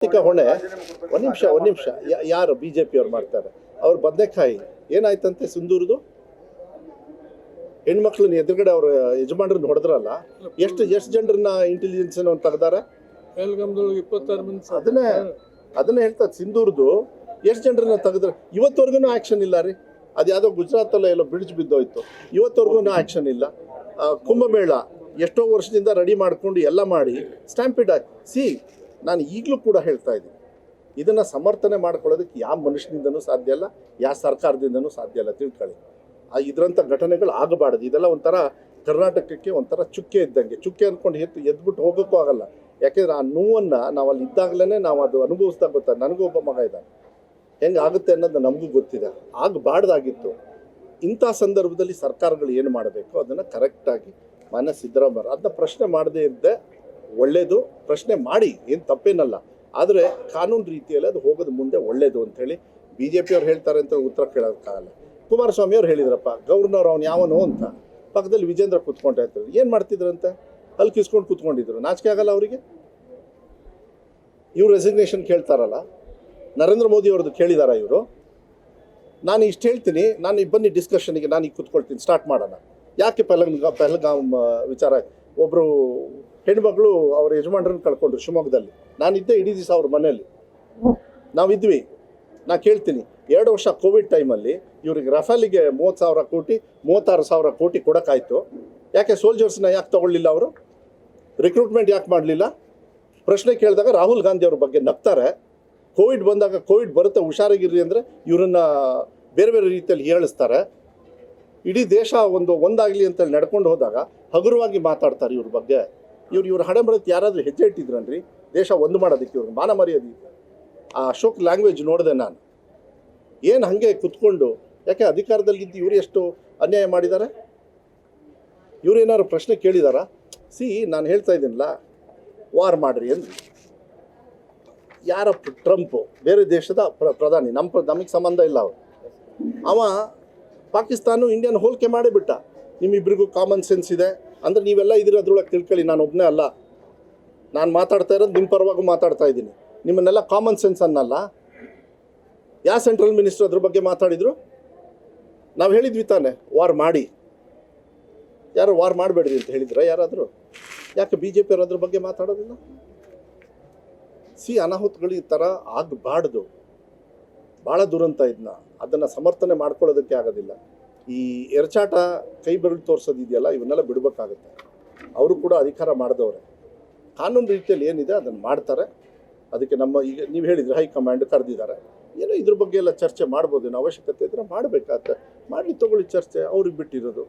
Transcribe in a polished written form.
ಹೊಣೆ ಒಂದು ನಿಮಿಷ ಯಾರು ಬಿಜೆಪಿ ಅವ್ರು ಮಾಡ್ತಾರೆ ಅವ್ರು ಬದನೆಕಾಯಿ ಏನಾಯ್ತಂತೆ ಸಿಂಧೂರದು ಹೆಣ್ಮಕ್ಳನ್ನ ಎದುರುಗಡೆ ಅವ್ರ ಯಜಮಾನ್ರನ್ನ ಹೊಡೆದ್ರಲ್ಲ ಎಷ್ಟು ಜನರನ್ನ ಇಂಟೆಲಿಜೆನ್ಸ್ ತೆಗ್ದಾರೆ ಅದನ್ನೇ ಹೇಳ್ತಾರೆ ಸಿಂಧೂರದು ಎಷ್ಟು ಜನರನ್ನ ತೆಗೆದ್ರೆ ಇವತ್ತವರೆಗೂ ಆಕ್ಷನ್ ಇಲ್ಲ ರೀ. ಅದು ಯಾವುದೋ ಗುಜರಾತಲ್ಲ ಎಲ್ಲೋ ಬ್ರಿಡ್ಜ್ ಬಿದ್ದೋಯ್ತು, ಇವತ್ತವರೆಗೂ ಆಕ್ಷನ್ ಇಲ್ಲ. ಕುಂಭಮೇಳ ಎಷ್ಟೋ ವರ್ಷದಿಂದ ರೆಡಿ ಮಾಡ್ಕೊಂಡು ಎಲ್ಲ ಮಾಡಿ ಸ್ಟ್ಯಾಂಪಿಡ್ ಆಗಿ ನಾನು ಈಗಲೂ ಕೂಡ ಹೇಳ್ತಾ ಇದ್ದೀನಿ, ಇದನ್ನು ಸಮರ್ಥನೆ ಮಾಡ್ಕೊಳ್ಳೋದಕ್ಕೆ ಯಾವ ಮನುಷ್ಯನಿಂದನೂ ಸಾಧ್ಯ ಇಲ್ಲ, ಯಾವ ಸರ್ಕಾರದಿಂದನೂ ಸಾಧ್ಯ ಇಲ್ಲ. ತಿಳ್ಕೊಳ್ಳಿ, ಇದರಂಥ ಘಟನೆಗಳು ಆಗಬಾರ್ದು. ಇದೆಲ್ಲ ಒಂಥರ ಕರ್ನಾಟಕಕ್ಕೆ ಒಂಥರ ಚುಕ್ಕೆ ಇದ್ದಂಗೆ. ಚುಕ್ಕೆ ಅಂದ್ಕೊಂಡು ಎದ್ಬಿಟ್ಟು ಹೋಗೋಕ್ಕೂ ಆಗಲ್ಲ. ಯಾಕೆಂದರೆ ಆ ನೋವನ್ನು ನಾವು ಅಲ್ಲಿ ಇದ್ದಾಗಲೇ ನಾವು ಅದು ಅನುಭವಿಸ್ದಾಗ ಗೊತ್ತಾಗ. ನನಗೂ ಒಬ್ಬ ಮಗ ಇದ್ದಾನೆ, ಹೆಂಗೆ ಆಗುತ್ತೆ ಅನ್ನೋದು ನಮಗೂ ಗೊತ್ತಿದೆ. ಆಗಬಾರ್ದಾಗಿತ್ತು. ಇಂಥ ಸಂದರ್ಭದಲ್ಲಿ ಸರ್ಕಾರಗಳು ಏನು ಮಾಡಬೇಕು ಅದನ್ನು ಕರೆಕ್ಟಾಗಿ ಮಾನ್ಯ ಸಿದ್ದರಾಮಯ್ಯ ಅದನ್ನ ಪ್ರಶ್ನೆ ಮಾಡದೇ ಇದ್ದೆ ಒಳ್ಳೆಯದು. ಪ್ರಶ್ನೆ ಮಾಡಿ, ಏನು ತಪ್ಪೇನಲ್ಲ, ಆದರೆ ಕಾನೂನು ರೀತಿಯಲ್ಲಿ ಅದು ಹೋಗೋದು ಮುಂದೆ ಒಳ್ಳೆಯದು ಅಂಥೇಳಿ BJP ಅವ್ರು ಹೇಳ್ತಾರೆ ಅಂತ ಉತ್ತರ ಕೇಳೋಕ್ಕಾಗಲ್ಲ. ಕುಮಾರಸ್ವಾಮಿ ಅವ್ರು ಹೇಳಿದ್ರಪ್ಪ, ಗವರ್ನರ್ ಅವ್ನು ಯಾವನು ಅಂತ. ಪಕ್ಕದಲ್ಲಿ ವಿಜೇಂದ್ರ ಕೂತ್ಕೊಂಡ್ರೆ ಇರ್ತಾರೆ. ಏನು ಮಾಡ್ತಿದ್ರಂತೆ? ಅಲ್ಲಿ ಕಿಸ್ಕೊಂಡು ಕೂತ್ಕೊಂಡಿದ್ರು. ನಾಚಿಕೆ ಆಗಲ್ಲ ಅವರಿಗೆ? ಇವ್ರು ರೆಸಿಗ್ನೇಷನ್ ಕೇಳ್ತಾರಲ್ಲ, ನರೇಂದ್ರ ಮೋದಿ ಅವ್ರದ್ದು ಕೇಳಿದಾರ ಇವರು? ನಾನು ಇಷ್ಟು ಹೇಳ್ತೀನಿ, ನಾನು ಬನ್ನಿ ಡಿಸ್ಕಷನ್ಗೆ, ನಾನು ಈಗ ಕೂತ್ಕೊಳ್ತೀನಿ, ಸ್ಟಾರ್ಟ್ ಮಾಡೋಣ. ಯಾಕೆ ಪಹಲ್ಗಾಮ್ ವಿಚಾರ? ಒಬ್ಬರು ಹೆಣ್ಮಗಳು ಅವ್ರ ಯಜಮಾನ್ರನ್ನ ಕಳ್ಕೊಂಡ್ರು ಶಿವಮೊಗ್ಗದಲ್ಲಿ. ನಾನಿದ್ದೆ ಇಡೀ ದಿವಸ ಅವ್ರ ಮನೆಯಲ್ಲಿ ನಾವಿದ್ವಿ. ನಾ ಕೇಳ್ತೀನಿ, 2 ವರ್ಷ ಕೋವಿಡ್ ಟೈಮಲ್ಲಿ ಇವ್ರಿಗೆ ರಫೇಲಿಗೆ 30,000 ಕೋಟಿ 36,000 ಕೋಟಿ ಕೊಡೋಕ್ಕಾಯ್ತು. ಯಾಕೆ ಸೋಲ್ಜರ್ಸ್ನ ಯಾಕೆ ತೊಗೊಳ್ಳಿಲ್ಲ ಅವರು? ರಿಕ್ರೂಟ್ಮೆಂಟ್ ಯಾಕೆ ಮಾಡಲಿಲ್ಲ? ಪ್ರಶ್ನೆ ಕೇಳಿದಾಗ ರಾಹುಲ್ ಗಾಂಧಿ ಅವ್ರ ಬಗ್ಗೆ ನಗ್ತಾರೆ. ಕೋವಿಡ್ ಬಂದಾಗ ಕೋವಿಡ್ ಬರುತ್ತೆ ಹುಷಾರಾಗಿರ್ರಿ ಅಂದರೆ ಇವರನ್ನು ಬೇರೆ ಬೇರೆ ರೀತಿಯಲ್ಲಿ ಹೇಳಿಸ್ತಾರೆ. ಇಡೀ ದೇಶ ಒಂದಾಗಲಿ ಅಂತೇಳಿ ನಡ್ಕೊಂಡು ಹೋದಾಗ ಹಗುರವಾಗಿ ಮಾತಾಡ್ತಾರೆ ಇವ್ರ ಬಗ್ಗೆ. ಇವ್ರ ಹಣೆ ಬರೋಕ್ಕೆ ಯಾರಾದರೂ ಹೆಜ್ಜೆ ಇಟ್ಟಿದ್ರನ್ರಿ ದೇಶ ಒಂದು ಮಾಡೋದಕ್ಕೆ? ಇವ್ರಿಗೆ ಮಾನ ಮರ್ಯಾದೆ ಇದೆ. ಆ ಅಶೋಕ್ ಲ್ಯಾಂಗ್ವೇಜ್ ನೋಡಿದೆ ನಾನು. ಏನು ಹಾಗೆ ಕುತ್ಕೊಂಡು, ಯಾಕೆ ಅಧಿಕಾರದಲ್ಲಿದ್ದು ಇವರು ಎಷ್ಟು ಅನ್ಯಾಯ ಮಾಡಿದ್ದಾರೆ? ಇವರೇನಾದ್ರು ಪ್ರಶ್ನೆ ಕೇಳಿದಾರಾ? ನಾನು ಹೇಳ್ತಾ ಇದ್ದೀನಲ್ಲ, ವಾರ್ ಮಾಡಿರಿ ಅಂದ್ರಿ. ಯಾರ ಟ್ರಂಪು ಬೇರೆ ದೇಶದ ಪ್ರಧಾನಿ, ನಮಗೆ ಸಂಬಂಧ ಇಲ್ಲ. ಅವ ಪಾಕಿಸ್ತಾನ ಇಂಡಿಯನ್ ಹೋಲಿಕೆ ಮಾಡಿಬಿಟ್ಟ. ನಿಮ್ಮಿಬ್ಬರಿಗೂ ಕಾಮನ್ ಸೆನ್ಸ್ ಇದೆ ಅಂದರೆ ನೀವೆಲ್ಲ ಇದ್ದೀರ ಅದ್ರೊಳಗೆ ತಿಳ್ಕೊಳ್ಳಿ. ನಾನು ಒಬ್ಬನೇ ಅಲ್ಲ, ನಾನು ಮಾತಾಡ್ತಾ ಇರೋದು ನಿಮ್ಮ ಪರವಾಗೂ ಮಾತಾಡ್ತಾ ಇದ್ದೀನಿ. ನಿಮ್ಮನ್ನೆಲ್ಲ ಕಾಮನ್ ಸೆನ್ಸ್ ಅನ್ನಲ್ಲ. ಯಾವ ಸೆಂಟ್ರಲ್ ಮಿನಿಸ್ಟರ್ ಅದ್ರ ಬಗ್ಗೆ ಮಾತಾಡಿದರು? ನಾವು ಹೇಳಿದ್ವಿ ತಾನೆ ವಾರ್ ಮಾಡಿ. ಯಾರು ವಾರ್ ಮಾಡಬೇಡ್ರಿ ಅಂತ ಹೇಳಿದ್ರ ಯಾರಾದರೂ? ಯಾಕೆ BJP ಅವ್ರು ಅದ್ರ ಬಗ್ಗೆ ಮಾತಾಡೋದಿಲ್ಲ? ಅನಾಹುತಗಳು ಈ ಥರ ಆಗಬಾರ್ದು. ಭಾಳ ದುರಂತ ಇದನ್ನ, ಅದನ್ನು ಸಮರ್ಥನೆ ಮಾಡ್ಕೊಳ್ಳೋದಕ್ಕೆ ಆಗೋದಿಲ್ಲ. ಈ ಎರಚಾಟ ಕೈ ಬೆರಳು ತೋರಿಸೋದಿದೆಯಲ್ಲ, ಇವನ್ನೆಲ್ಲ ಬಿಡಬೇಕಾಗುತ್ತೆ. ಅವರು ಕೂಡ ಅಧಿಕಾರ ಮಾಡಿದವ್ರೆ. ಕಾನೂನು ರೀತಿಯಲ್ಲಿ ಏನಿದೆ ಅದನ್ನು ಮಾಡ್ತಾರೆ. ಅದಕ್ಕೆ ನಮ್ಮ ಈಗ ನೀವು ಹೇಳಿದರೆ ಹೈಕಮಾಂಡ್ ಕರೆದಿದ್ದಾರೆ. ಏನೋ ಇದ್ರ ಬಗ್ಗೆ ಎಲ್ಲ ಚರ್ಚೆ ಮಾಡ್ಬೋದೇನೋ, ಅವಶ್ಯಕತೆ ಇದ್ದರೆ ಮಾಡಬೇಕಾಗತ್ತೆ. ಮಾಡಲಿ, ತೊಗೊಳ್ಳಿ ಚರ್ಚೆ, ಅವ್ರಿಗೆ ಬಿಟ್ಟಿರೋದು.